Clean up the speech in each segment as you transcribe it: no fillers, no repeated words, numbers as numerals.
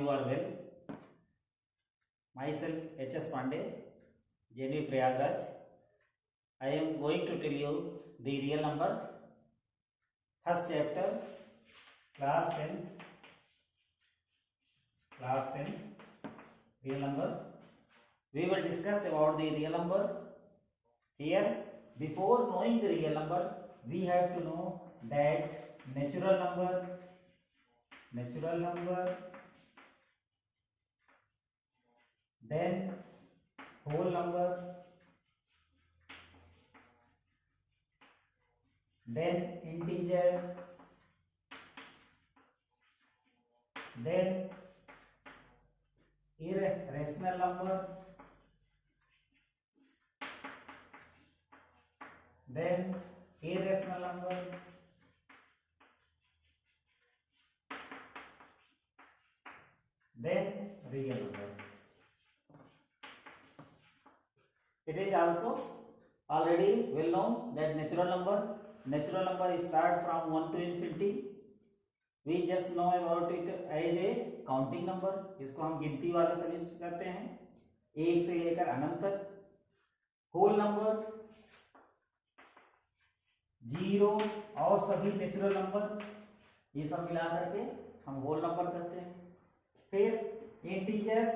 you are well. Myself H.S. Pandey, JNV Prayagraj. I am going to tell you the real number. First chapter, class 10, real number. We will discuss about the real number. Here, before knowing the real number, we have to know that natural number, then whole number, then integer, then irrational number, then irrational number, then real number. It is also already well known that natural number start from 1 to infinity. We just know about it as a counting number. इसको हम गिनती वाले सदिश कहते हैं, एक से लेकर अनंत तक. होल नंबर, जीरो और सभी नेचुरल नंबर, ये सब मिला करके हम होल नंबर कहते हैं. फिर integers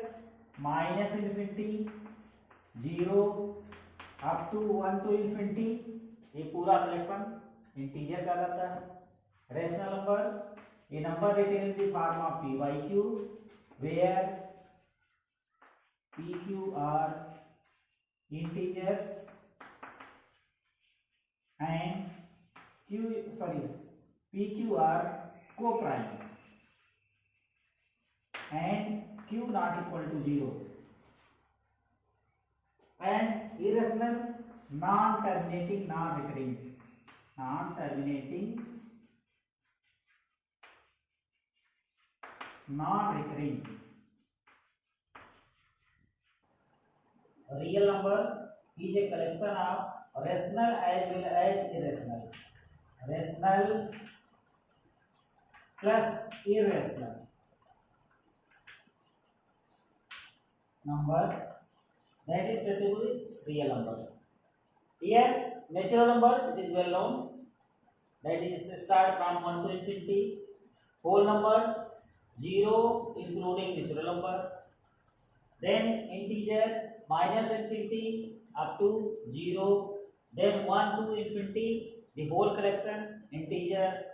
minus infinity, zero up to 1 to infinity, ये पूरा कलेक्शन इंटीजर कहलाता है. Rational number, a number written in the form of p by q, where p q are integers and p q are co-prime and q not equal to 0. And irrational, non-terminating, non-recurring. Real number is a collection of rational as well as irrational. Rational plus irrational number, that is said to be real number. Here natural number, it is well known, that is start from 1 to infinity. Whole number, 0 including natural number, then integer minus infinity up to 0, then 1 to infinity, the whole collection integer.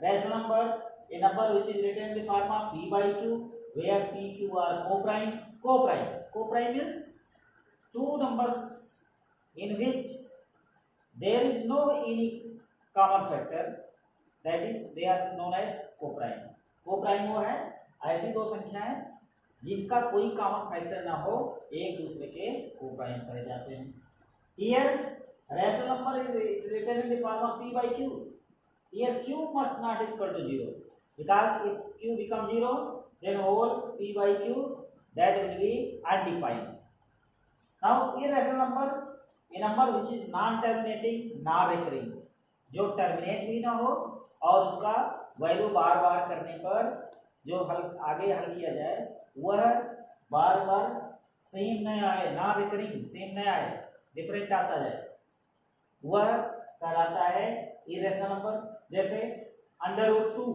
Rational number, a number which is written in the form of p by q, where p q are co-prime means two numbers in which there is no any common factor, that is they are known as co-prime. Co-prime वो है ऐसी दो संख्याएं जिनका कोई common factor ना हो, एक दूसरे के co-prime कहे जाते हैं. Here rational number is written in the form of p by q. Here q must not equal to 0, because if q becomes 0, then whole p by q, that will be undefined. Now irrational number, a number which is non-terminating, non-recurring, जो terminate भी ना हो और उसका value बार बार करने पर जो आगे हल किया जाए वह बार बार सेम न आए, ना रिकरिंग सेम न आए, डिफरेंट आता जाए, वह कहलाता है इरेशनल नंबर. जैसे √2,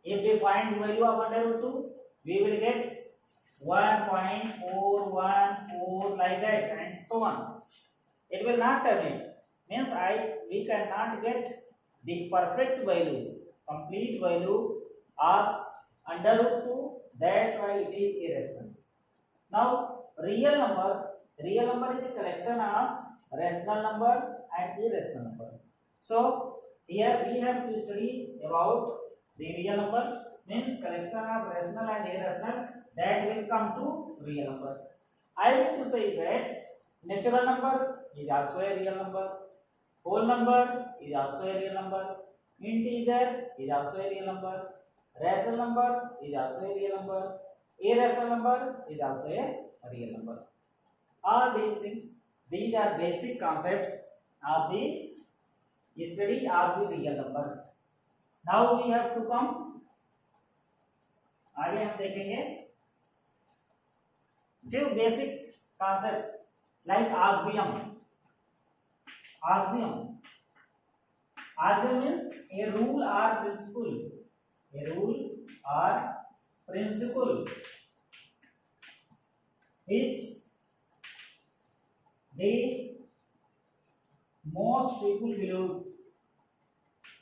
if we find the value of √2, we will get 1.414 like that and so on. It will not terminate, means we cannot get the perfect value, complete value of √2. That's why it is irrational. Now real number is a collection of rational number and irrational number. So here we have to study about the real number, means collection of rational and irrational, that will come to real number. I want to say that natural number is also a real number, whole number is also a real number, integer is also a real number, rational number is also a real number, irrational number is also a real number. All these things, these are basic concepts of the study of the real number. Now we have to come आगे हम देखेंगे few basic concepts like axiom. Axiom means a rule or principle. A rule or principle which the most people believe.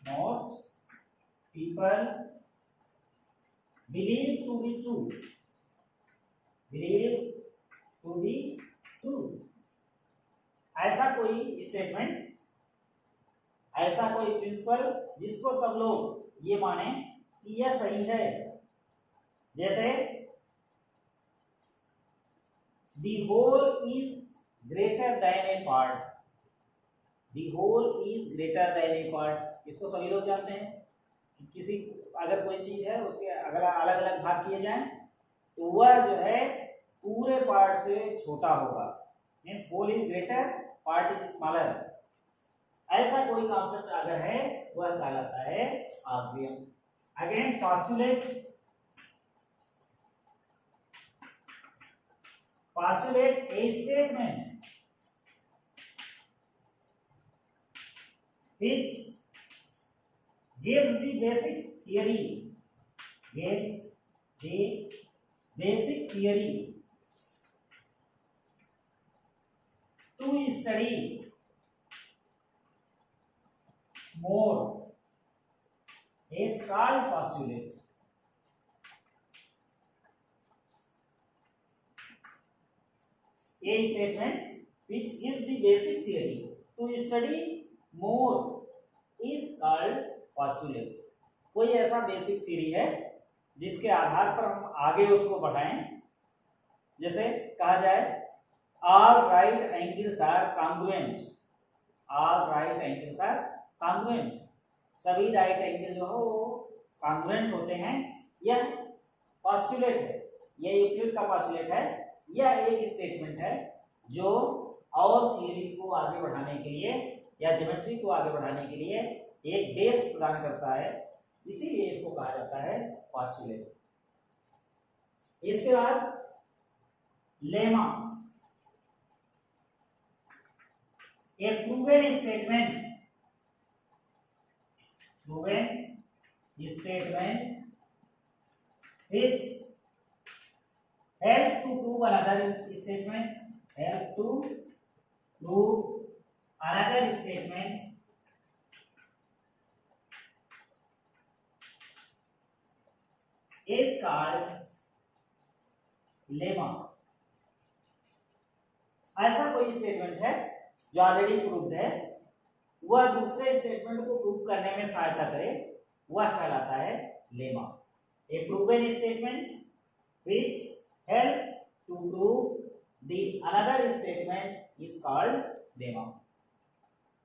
Most people believe to be true. Believe to be true. ऐसा कोई statement, ऐसा कोई principal जिसको सब लोग ये माने कि यह सही है। जैसे the whole is greater than a part. The whole is greater than a part. इसको सभी लोग जानते हैं कि किसी अगर कोई चीज है उसके अगर अलग अलग भाग किए जाएं तो वह जो है पूरे पार्ट से छोटा होगा। Means whole is greater, part is smaller. ऐसा कोई कॉन्सेप्ट अगर है वह कहलाता है axiom. Again postulate a statement which gives the basic theory, gives the basic theory to study more is called postulate. A statement which gives the basic theory to study more is called postulate. कोई ऐसा basic theory है जिसके आधार पर हम आगे उसको बढ़ाएं। जैसे कहा जाए all right angles are congruent. All right angles are congruent. सभी राइट एंगल जो है वो कॉन्ग्रुएंट होते हैं। यह पोस्टुलेट है, यह यूक्लिड का पोस्टुलेट है। यह एक स्टेटमेंट है जो और थ्योरी को आगे बढ़ाने के लिए या ज्योमेट्री को आगे बढ़ाने के लिए एक बेस प्रदान करता है, इसीलिए इसको कहा जाता है पोस्टुलेट। इसके बाद lemma, A proven statement which help to prove another statement, help to prove another statement is called lemma. ऐसा कोई स्टेटमेंट है जो ऑलरेडी प्रूव्ड है, वह दूसरे स्टेटमेंट को प्रूव करने में सहायता करे, वह कहलाता है lemma. A proven statement which help to prove the another statement is called lemma.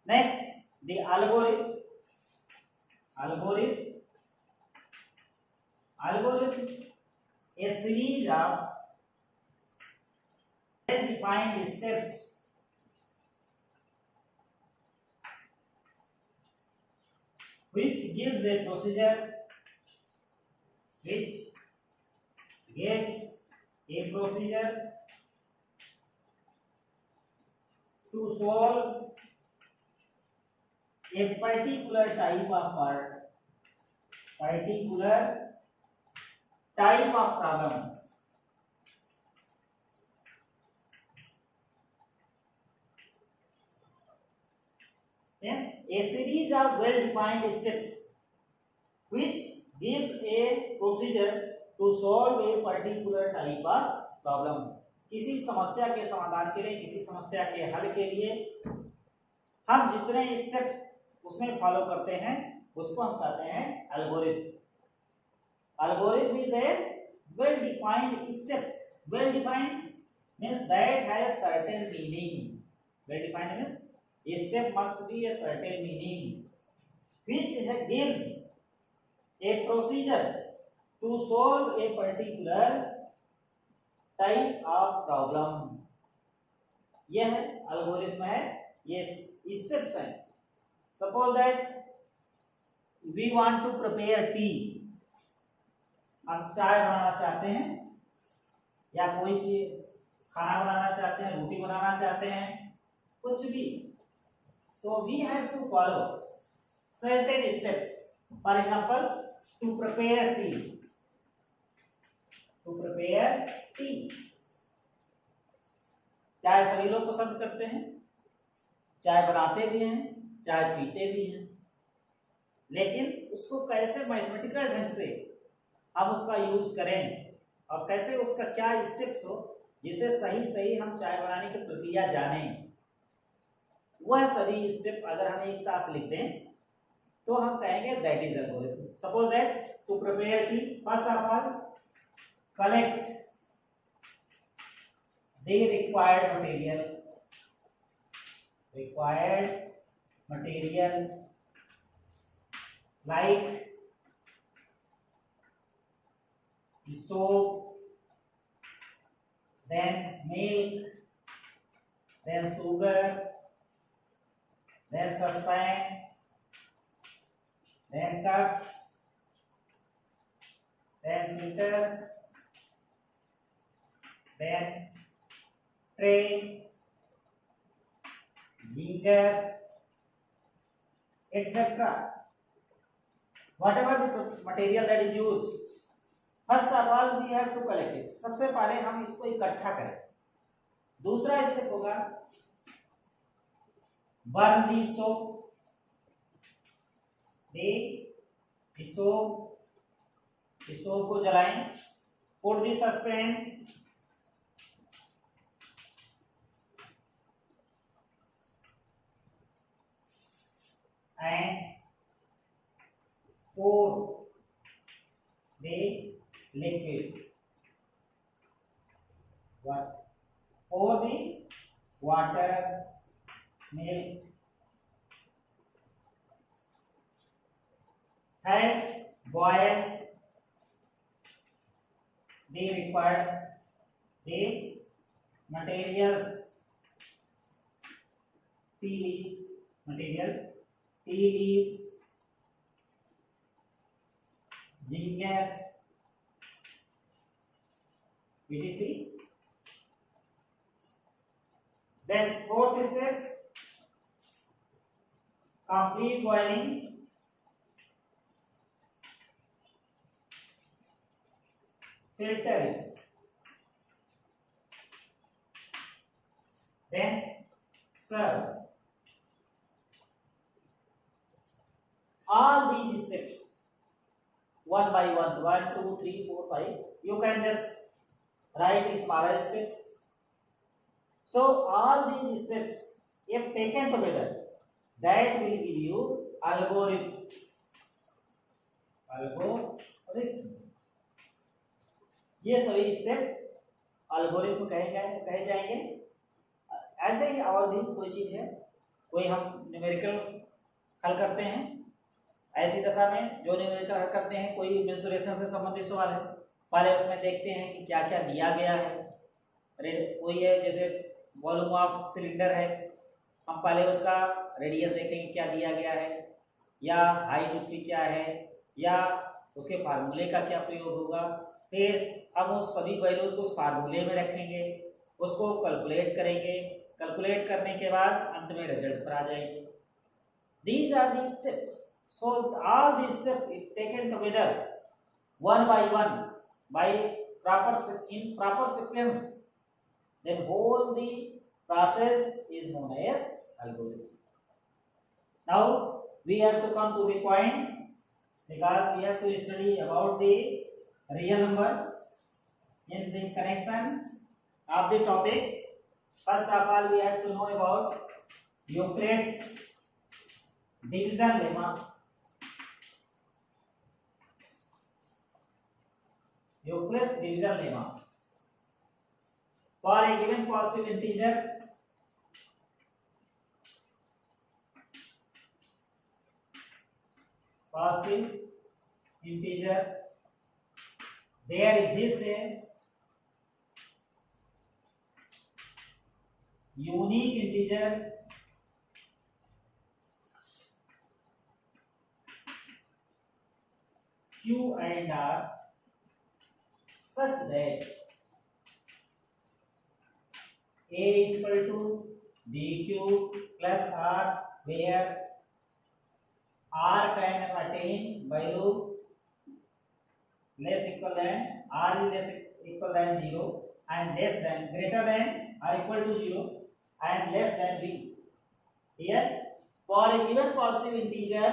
Next, the algorithm. Algorithm, a series of well-defined steps which gives a procedure to solve a particular type of problem. Yes, a series of well-defined steps which gives a procedure to solve a particular type of problem. किसी समस्या के समाधान के लिए, किसी समस्या के हल के लिए हम जितने स्टेप उसमें फॉलो करते हैं उसको हम कहते हैं algorithm. Algorithm is a well defined steps. Well defined means that has certain meaning. Well defined means a step must be a certain meaning which gives a procedure to solve a particular type of problem. यह algorithm है, ये steps हैं। Suppose that we want to prepare tea, हम चाय बनाना चाहते हैं या कोई चीज खाना बनाना चाहते हैं, रोटी बनाना चाहते हैं, कुछ भी, तो we have to follow certain steps. For example, to prepare tea. To prepare tea, चाय सभी लोग पसंद करते हैं, चाय बनाते भी हैं, चाय पीते भी हैं, लेकिन उसको कैसे मैथमेटिकल ढंग से हम उसका यूज करें और कैसे उसका क्या स्टेप्स हो जिससे सही सही हम चाय बनाने की प्रक्रिया जानें, वह सभी स्टेप अगर हम एक साथ लिख दें तो हम कहेंगे that is algorithm. Suppose that to prepare tea, first of all collect the required material like stove, then milk, then sugar, then saucepan, then cups, then filters, then tray, gingers, etc. Whatever the material that is used, first of all we have to collect it. सबसे पहले हम इसको इकट्ठा करें. दूसरा step होगा burn the stove. Stove को जलाएं. put the saucepan, and pour the liquid. What? Pour the water, milk. Third, boil the required materials. Tea leaves, ginger, etc. Then fourth step, complete boiling. Filter it. Then serve. All these steps, one by one, 1, 2, 3, 4, 5. You can just write smaller steps. So all these steps, if taken together, that will give you algorithm. ये सभी step algorithm कहे जाएंगे. ऐसे ही और भी कोई चीज है, कोई हम न्यूमेरिकल हल करते हैं, ऐसी दशा में जो न्यूमेरिकल हल करते हैं, कोई मेंसुरेशन से संबंधित सवाल है, पहले उसमें देखते हैं कि क्या क्या दिया गया है. कोई है जैसे वॉल्यूम ऑफ सिलेंडर है, हम पहले उसका रेडियस देखेंगे क्या दिया गया है, या हाइट उसकी क्या है, या उसके फार्मूले का क्या प्रयोग होगा. फिर हम उस सभी वैल्यूज को उस फार्मूले में रखेंगे, उसको कैलकुलेट करेंगे, कैलकुलेट करने के बाद अंत में रिजल्ट पर आ जाएंगे. These are the steps. So all these steps taken together one by one by proper sequence, then whole the process is known as algorithm. Now we have to come to the point, because we have to study about the real number in the connection of the topic. First of all, we have to know about Euclid's division lemma. Euclid's division lemma. For a given positive integer, there exists a unique integer q and r such that a is equal to b cube plus r, where r can attain value less equal than r is less equal than 0 and less than greater than or equal to 0 and less than b. Here for a given positive integer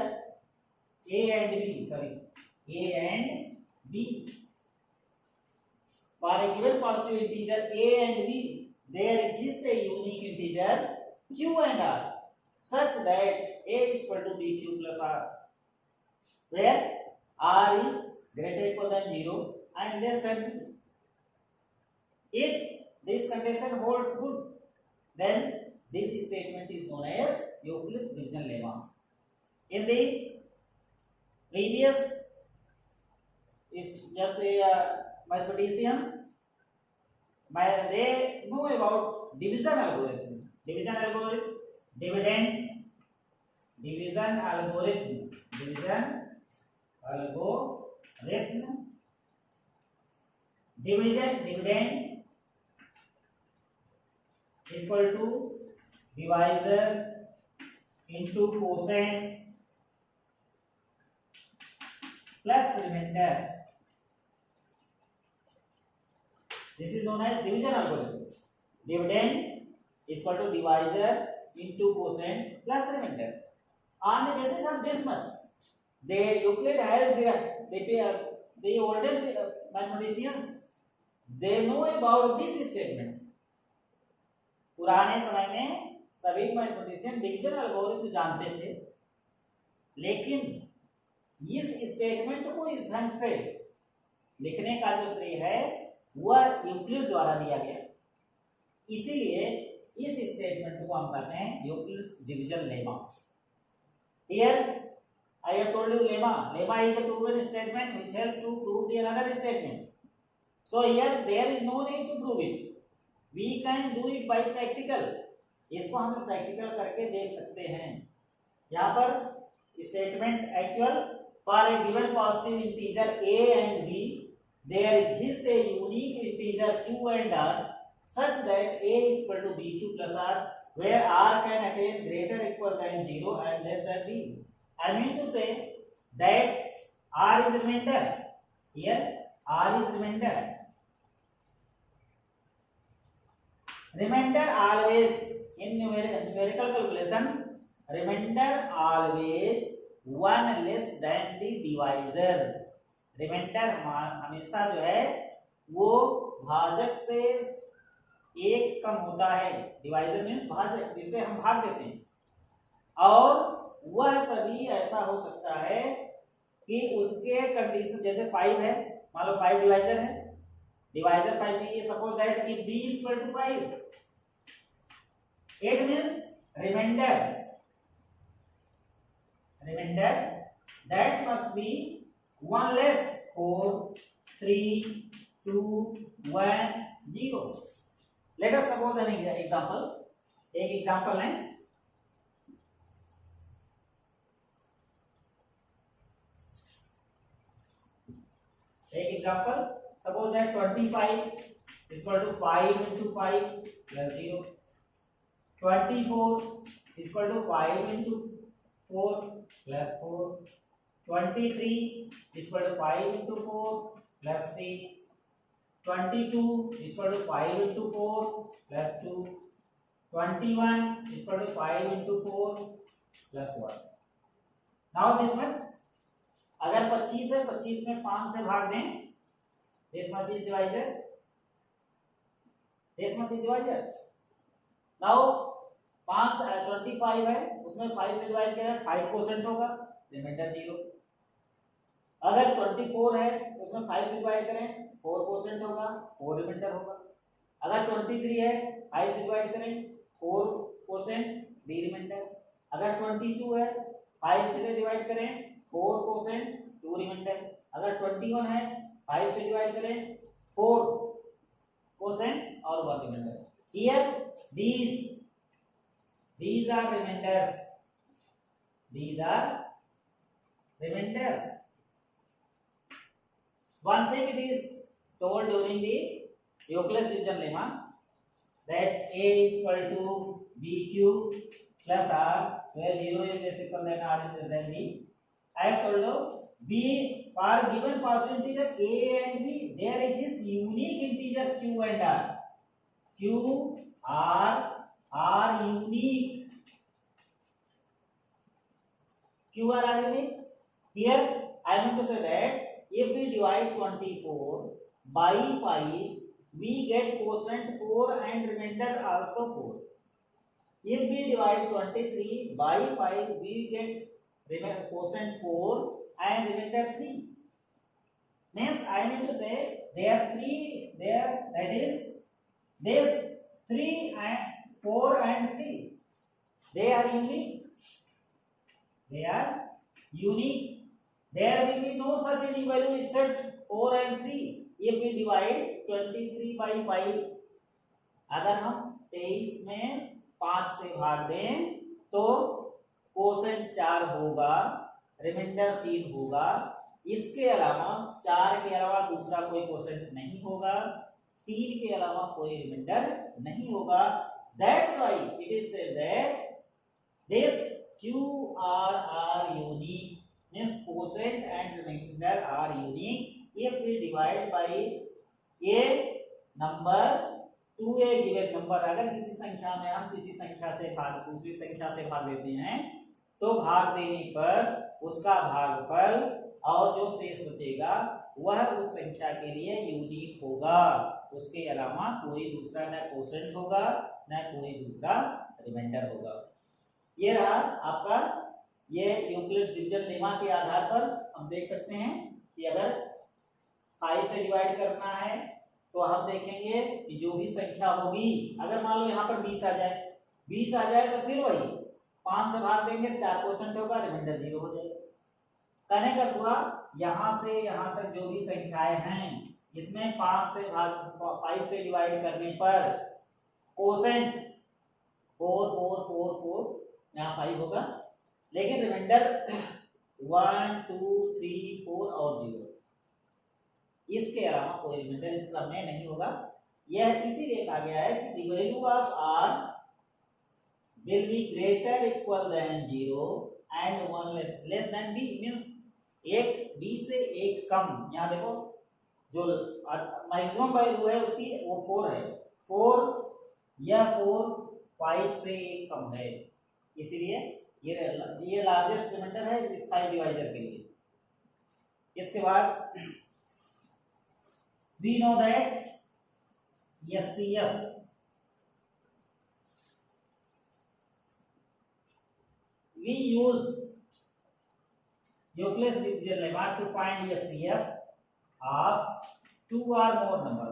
a and b, for a given positive integer a and b, there exists a unique integer q and r such that a is equal to b q plus r, where r is greater equal than 0 and less than b. If this condition holds good, then this statement is known as Euclid's division lemma. In the previous is just say mathematicians, they know about division algorithm, division algorithm, division algorithm dividend is equal to divisor into quotient plus remainder. This is known as division algorithm. Dividend is equal to divisor into quotient plus remainder. On the basis of this much, Euclid has the older mathematicians, they know about this statement. पुराने समय में सभी mathematician division algorithm जानते थे, लेकिन इस statement को इस ढंग से लिखने का जो श्रेय है वह यूक्लिड द्वारा दिया गया, इसीलिए इस स्टेटमेंट को हम कहते हैं Euclid's division lemma. Here I have told you lemma. Lemma is a proven statement which helps to prove the another statement. So here there is no need to prove it. We can do it by practical. इसको हम practical करके देख सकते हैं. यहाँ पर statement actual for a given positive integer a and b, there exists a unique integer q and r such that a is equal to b q plus r, where r can attain greater equal than 0 and less than b. I mean to say that r is remainder. Here r is remainder. Remainder always in numerical calculation, remainder always one less than the divisor. Remainder हमेशा जो है वो भाजक से एक कम होता है. Divisor means भाजक, जिसे हम भाग देते हैं. और वह सभी ऐसा हो सकता है कि उसके कंडीशन, जैसे 5 है, मान लो 5 डिवाइजर है, डिवाइजर 5 में ये suppose that if b is equal to 5, it means remainder that must be one less, 4 3 2 1 0. Let us suppose an example. एक एग्जांपल लें. एक example, suppose that 25 is equal to 5 into 5 plus 0. 24 is equal to 5 into 4 plus 4. 23 is equal to 5 into 4 plus 3. 22 is equal to 5 into 4 plus 2. 21 is equal to 5 into 4 plus 1. Now this much, अगर 25 है, 25 में 5 से भाग दें, this much is divisor. This much is divisor. Now 25 है, उसमें 5 से divide करें, 5% होगा, रिमाइंडर 0. अगर 24 है, उसमें 5 से डिवाइड करें, 4% होगा, 4 रिमाइंडर होगा. अगर 23 है, 5 से डिवाइड करें, 4% डी रिमाइंडर. अगर 22 है, 5 से डिवाइड करें, 4% 2 रिमाइंडर. अगर 21 है, 5 से डिवाइड करें, 4% और 1 reminder. Here these are remainders. These are remainders. One thing it is told during the Euclid's division lemma that A is equal to BQ plus R, where 0 is less equal than R is less than B. I have told you B for given partial integer A and B, there is unique integer Q and R. Q, R are unique. Q are unique. Here I am to say that if we divide 24 by 5, we get quotient 4 and remainder also 4. If we divide 23 by 5, we get quotient 4 and remainder 3. Means I mean to say there are 3 there, that is this 3 and 4 and 3. They are unique. They are unique. There will be no such any value except 4 and 3. If we divide 23 by 5, अगर हम 23 में 5 से भाग दें तो quotient 4 होगा, reminder 3 होगा. इसके अलावा 4 के अलावा दूसरा कोई कोसेंट नहीं होगा, 3 के अलावा कोई रिमाइंडर नहीं होगा. That's why it is said that this QR are unique, means quotient and remainder are unique if we divide by a number to a given number. अगर किसी संख्या में हम किसी संख्या से भाग दूसरी संख्या से भाग देते हैं तो भाग देने पर उसका भागफल और जो शेष बचेगा वह उस संख्या के लिए यूनिक होगा. उसके अलावा कोई दूसरा न क्वोशेंट होगा न कोई दूसरा रिमाइंडर होगा. ये रहा आपका ये यूक्लिड्स डिवीजन लेमा के आधार पर हम देख सकते हैं कि अगर 5 से डिवाइड करना है तो हम देखेंगे कि जो भी संख्या होगी, अगर मान लो यहाँ पर 20 आ जाए तो फिर वही 5 से भाग देंगे, 4 क्वोशेंट होगा, रिमाइंडर 0 हो जाएगा. कहने का हुआ यहाँ से यहाँ तक जो भी संख्याएं हैं इसमें 5 से डिवाइड करने पर क्वोशेंट 4 4 4 4 यहाँ 5 होगा, लेकिन रिमाइंडर 1 2 3 4 और 0. इसके अलावा कोई रिमाइंडर इस क्रम में नहीं होगा. यह इसीलिए कहा गया है कि the value of r will be greater equal than 0 and 1 less than b, means एक b से एक कम. यहाँ देखो जो मैक्सिमम वैल्यू है उसकी वो 4 है, 4 या 4 5 से एक कम है, इसीलिए ये लार्जेस्ट रिमाइंडर है इस 5 डिवाइजर के लिए. इसके बाद we know that SCF we use Euclid's division lemma to find SCF of 2 or more number.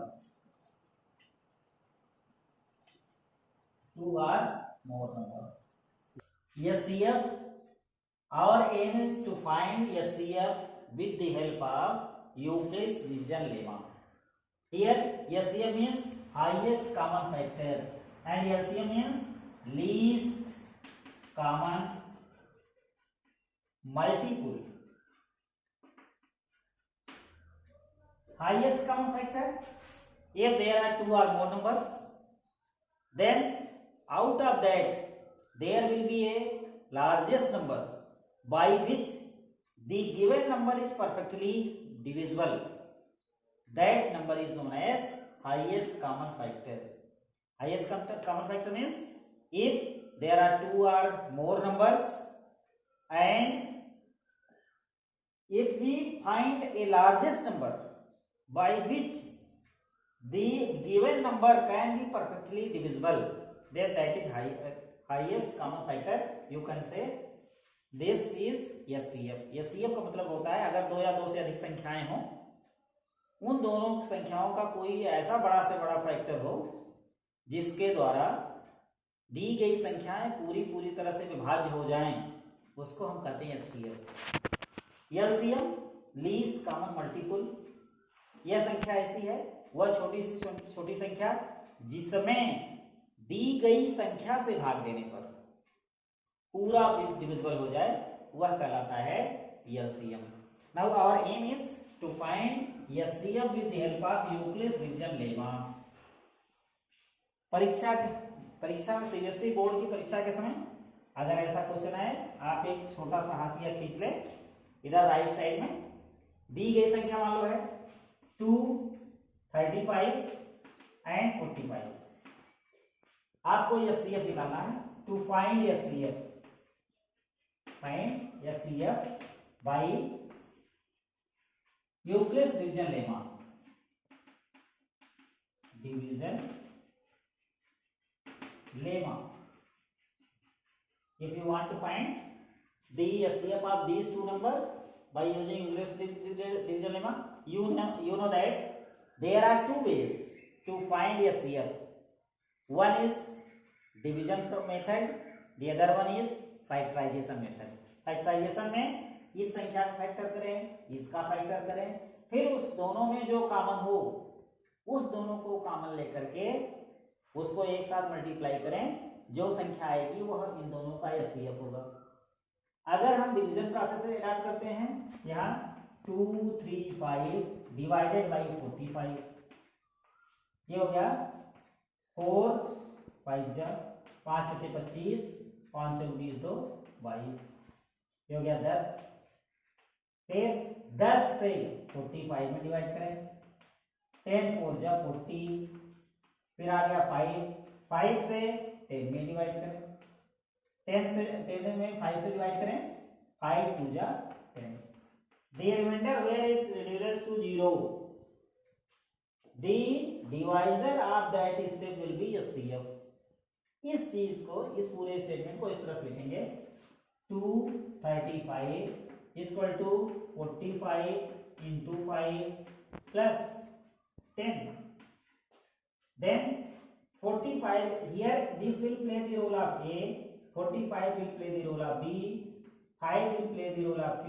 2 or more number. SCF, our aim is to find SCF with the help of Euclid's division lemma. Here SCF means highest common factor and LCM means least common multiple. Highest common factor, if there are 2 or more numbers, then out of that there will be a largest number by which the given number is perfectly divisible. That number is known as highest common factor. Highest common factor means if there are 2 or more numbers and if we find a largest number by which the given number can be perfectly divisible, then that is highest common factor. You can say this is SCF. SCF का मतलब होता है अगर 2 या 2 से अधिक संख्याएं हो, उन दोनों संख्याओं का कोई ऐसा बड़ा से बड़ा फैक्टर हो जिसके द्वारा दी गई संख्याएं पूरी तरह से विभाज्य हो जाएं, उसको हम कहते हैं SCF. LCM least common multiple. यह संख्या ऐसी है, वह छोटी संख्या जिसमें दी गई संख्या से भाग देने पर पूरा डिविजिबल हो जाए, वह कहलाता है LCM. Now our aim is to find SCF with the help of Euclid's division lemma। परीक्षा सीबीएसई बोर्ड की परीक्षा के समय अगर ऐसा क्वेश्चन है, आप एक छोटा सा हाशिया खींच ले इधर राइट साइड में, दी गई संख्या मान लो है 2, 35 एंड 45। आपको SCF निकालना है। To find SCF by Euclid's division lemma. If you want to find the SCF of these two numbers by using Euclid's division lemma, you know that there are two ways to find SCF. One is division method, the other one is factorization method. Factorization में इस संख्या का factor करें, इसका factor करें, फिर उस दोनों में जो कॉमन हो उस दोनों को कॉमन लेकर के उसको एक साथ मल्टीप्लाई करें, जो संख्या आएगी वह इन दोनों का SCF होगा। अगर हम डिवीजन प्रोसेस से अडॉप्ट करते हैं, यहाँ 235 डिवाइडेड बाई 45, ये हो गया 4 5 जा 5 × 25, 5 × 20 2 22, ये हो गया 10। फिर 10 से 45 में डिवाइड करें, 10 4 जा 40, फिर आ गया 5 से 10 में डिवाइड करें, 10 में 5 से डिवाइड करें, 5 2 जा 10। The remainder where is reduced to 0, the divisor of that step will be SCF। इस चीज को, इस पूरे स्टेटमेंट को इस तरह से लिखेंगे, 235 equal to 45 into 5 plus 10। Then 45 here, this will play the role of A, 45 will play the role of B, 5 will play the role of Q,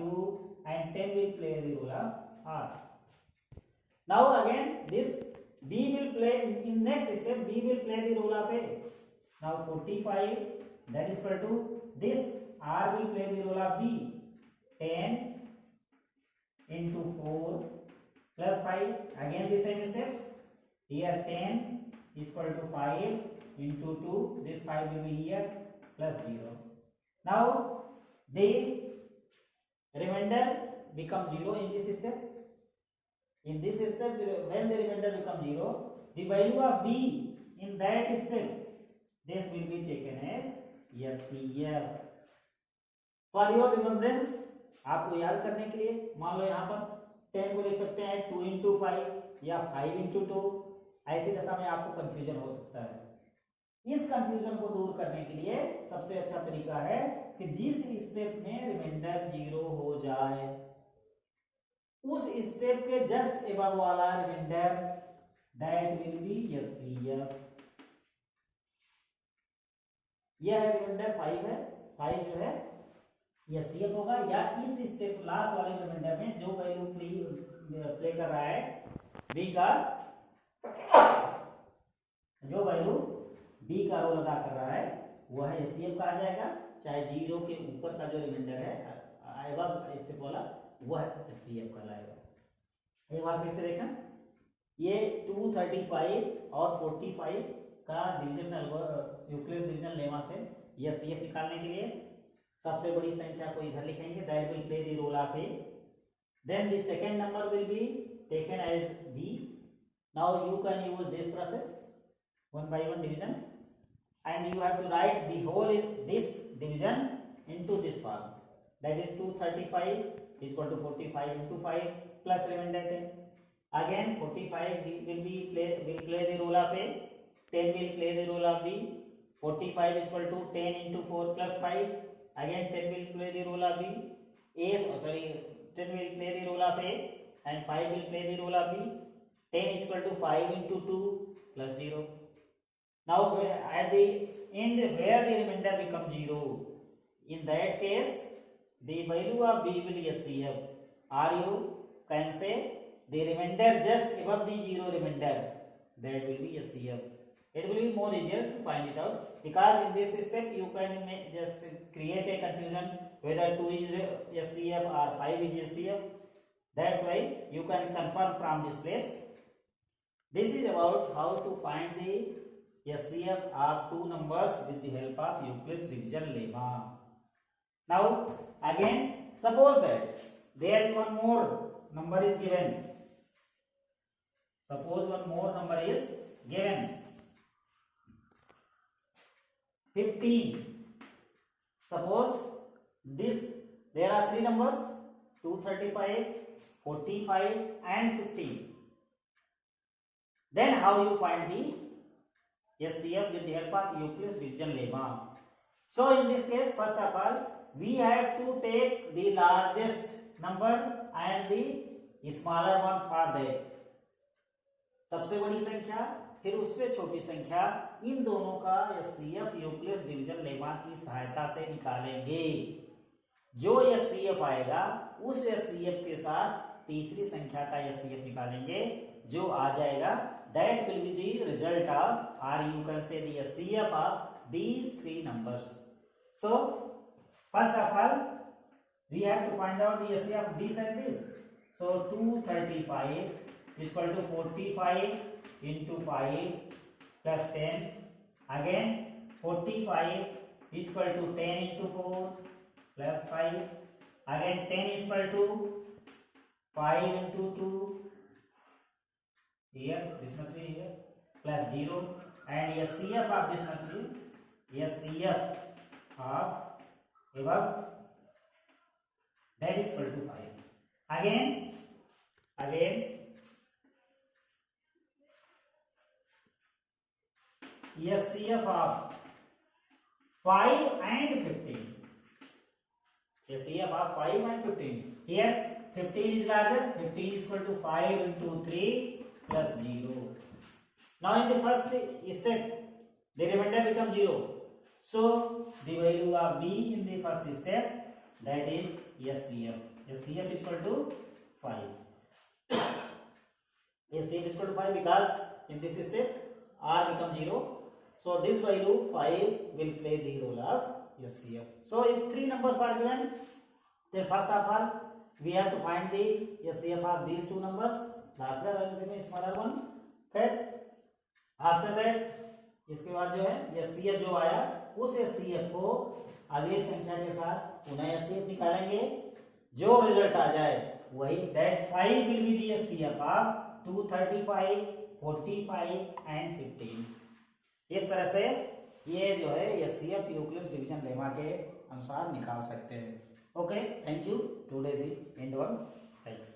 and 10 will play the role of R. Now again this B will play in next step, B will play the role of A. Now 45 that is equal to this, R will play the role of B, 10 into 4 plus 5, again the same step, here 10 is equal to 5 into 2, this 5 will be here plus 0. Now the remainder become 0 in this step. In this step, when the remainder become 0, the value of B in that step, this will be taken as SCF. For your remembrance, आपको याद करने के लिए मान लो यहाँ पर 10 को लिख सकते हैं 2 into 5 या 5 into 2, ऐसी दशा में आपको कंफ्यूजन हो सकता है। इस कंफ्यूजन को दूर करने के लिए सबसे अच्छा तरीका है कि जिस स्टेप में रिमाइंडर 0 हो जाए, उस स्टेप के जस्ट एबव वाला remainder that will be SCF। यह रिमाइंडर 5 है, 5 जो है SCF होगा, या इस स्टेप लास्ट वाले रिमाइंडर में जो वैल्यू प्ले कर रहा है B का, जो वैल्यू B का रोल अदा कर रहा है वह SCF कहा जाएगा, चाहे 0 के ऊपर का जो रिमाइंडर है एबव स्टेप वाला वह SCF कहलाएगा। एक बार फिर से देखें, ये 235 और 45 का डिवीजन यूक्लिड्स डिवीजन लेमा से SCF निकालने के लिए सबसे बड़ी संख्या को इधर लिखेंगे, that will play the role of A, then the second number will be taken as B। Now you can use this process 1 by 1 division, and you have to write the whole this division into this form, that is 235 is equal to 45 into 5 plus remainder 10. Again 45 will play the role of A, 10 will play the role of B, 45 is equal to 10 into 4 plus 5, again 10 will play the role of B, 10 will play the role of A and 5 will play the role of B, 10 is equal to 5 into 2 plus 0. Now at the end where the remainder becomes 0, in that case the value of B will be SCF, or you can say the remainder just above the 0 remainder, that will be SCF. It will be more easier to find it out, because in this step you can just create a confusion whether 2 is SCF or 5 is SCF. That's why you can confirm from this place. This is about how to find the SCF of two numbers with the help of Euclid's division lemma. Now again, suppose that there is one more number is given. Suppose one more number is given, 15. Suppose this there are three numbers, 235, 45 and 15. Then how you find the SCF with the help of Euclid's division lemma? So in this case, first of all, we have to take the largest number and the smaller one for that. सबसे बड़ी संख्या फिर उससे छोटी संख्या, इन दोनों का SCF Euclid's division lemma की सहायता से निकालेंगे। जो SCF आएगा उस SCF के साथ तीसरी संख्या का SCF निकालेंगे, जो आ जाएगा that will be the result of, or you can say the SCF of these three numbers. So first of all, we have to find out the SCF of this and this. So 235 is equal to 45 into 5 plus 10. Again 45 is equal to 10 into 4 plus 5. Again 10 is equal to 5 into 2. Here this much be here plus 0, and SCF of this much is SCF of above, that is equal to 5. Again SCF of 5 and 15. SCF of 5 and 15. Here 15 is larger. 15 is equal to 5 into 3 plus 0. Now in the first step, the remainder becomes 0. So the value of B in the first step, that is SCF. SCF is equal to 5. SCF is equal to 5 because in this step R becomes 0. So this value 5 will play the role of SCF. So if three numbers are given, then first of all we have to find the SCF of these two numbers, larger and smaller one. फिर after that इसके बाद जो है SCF जो आया उस SCF को अगली संख्या के साथ पुनः SCF निकालेंगे, जो रिजल्ट आ जाए वही, that 5 will be the SCF of 235, 45 and 15. इस तरह से ये जो है SCF यूक्लिड्स डिवीजन लेमा के अनुसार निकाल सकते हैं. Okay, thank you. Today the end one. Thanks.